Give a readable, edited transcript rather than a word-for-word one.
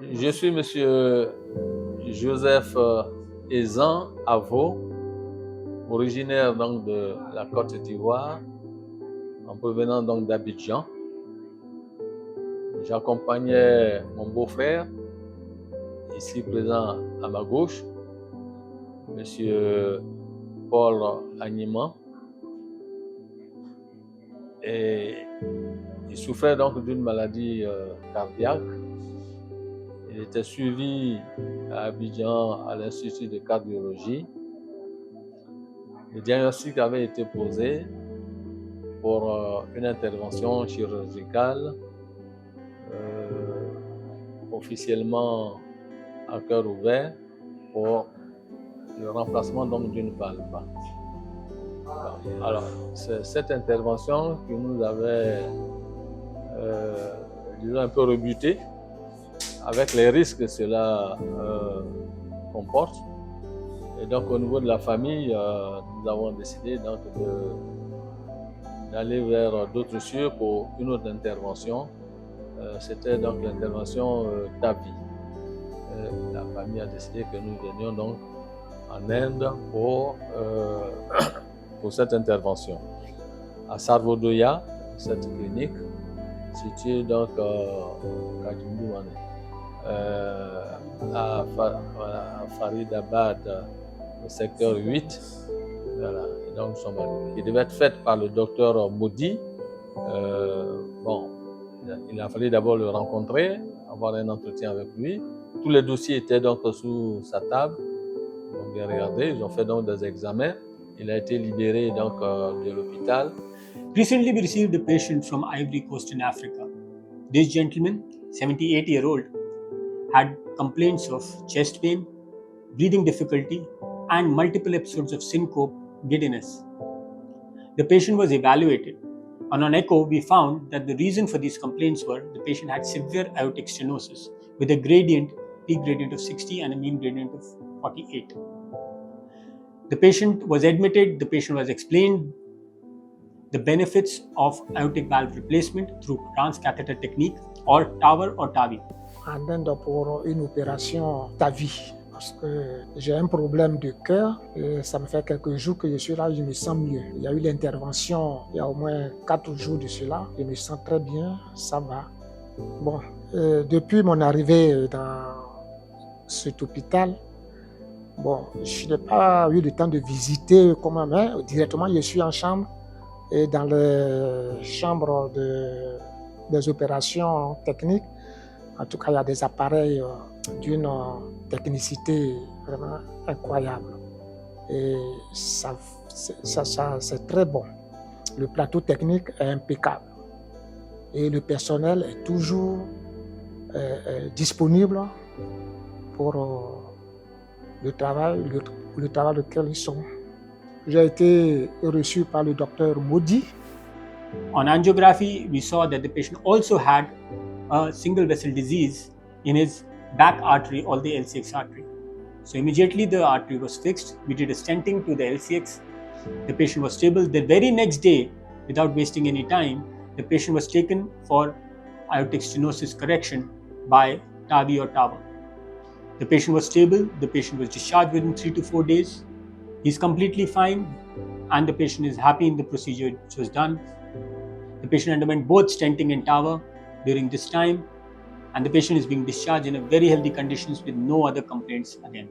Je suis monsieur Joseph Ezan Avo, originaire donc de la Côte d'Ivoire, en provenant donc d'Abidjan. J'accompagnais mon beau-frère, ici présent à ma gauche, monsieur Paul Agniman, et il souffrait donc d'une maladie cardiaque. Il était suivi à Abidjan à l'Institut de Cardiologie. Le diagnostic avait été posé pour une intervention chirurgicale officiellement à cœur ouvert pour le remplacement donc d'une valve. Alors, c'est cette intervention qui nous avait disons un peu rebuté avec les risques que cela comporte. Et donc au niveau de la famille, nous avons décidé donc d'aller vers d'autres cieux pour une autre intervention. C'était donc l'intervention TAVI. La famille a décidé que nous venions donc en Inde pour cette intervention. À Sarvodaya, cette clinique, située donc à Faridabad, le secteur 8. Voilà. Et donc nous sommes arrivés. Il devait être fait par le docteur Modi. Il a fallu d'abord le rencontrer, avoir un entretien avec lui. Tous les dossiers étaient donc sous sa table. Ils ont bien regardé, ils ont fait donc des examens. Il a été libéré donc de l'hôpital. Recently, we received a patient from Ivory Coast in Africa. This gentleman, 78-year-old, had complaints of chest pain, breathing difficulty, and multiple episodes of syncope, giddiness. The patient was evaluated, and on echo, we found that the reason for these complaints were the patient had severe aortic stenosis with a peak gradient of 60 and a mean gradient of 48. The patient was admitted, the patient was explained the benefits of aortic valve replacement through transcatheter technique or TAVR or TAVI. En Inde pour une opération TAVI parce que j'ai un problème de cœur et ça me fait quelques jours que je suis là, je me sens mieux. Il y a eu l'intervention il y a au moins 4 jours de cela, je me sens très bien, ça va. Bon, depuis mon arrivée dans cet hôpital, bon, je n'ai pas eu le temps de visiter comment, mais directement je suis en chambre et dans les chambres des opérations techniques. En tout cas, il y a des appareils d'une technicité vraiment incroyable. Et ça c'est très bon. Le plateau technique est impeccable. Et le personnel est toujours disponible pour le travail auquel ils sont. J'ai été reçu par le docteur Modi. On angiography, we saw that the patient also had a single vessel disease in his back artery or the LCX artery. So immediately the artery was fixed. We did a stenting to the LCX. The patient was stable. The very next day, without wasting any time, the patient was taken for aortic stenosis correction by TAVI or TAVR. The patient was stable. The patient was discharged within 3 to 4 days. He's completely fine and the patient is happy in the procedure which was done. The patient underwent both stenting and TAVR during this time, and the patient is being discharged in a very healthy conditions with no other complaints again.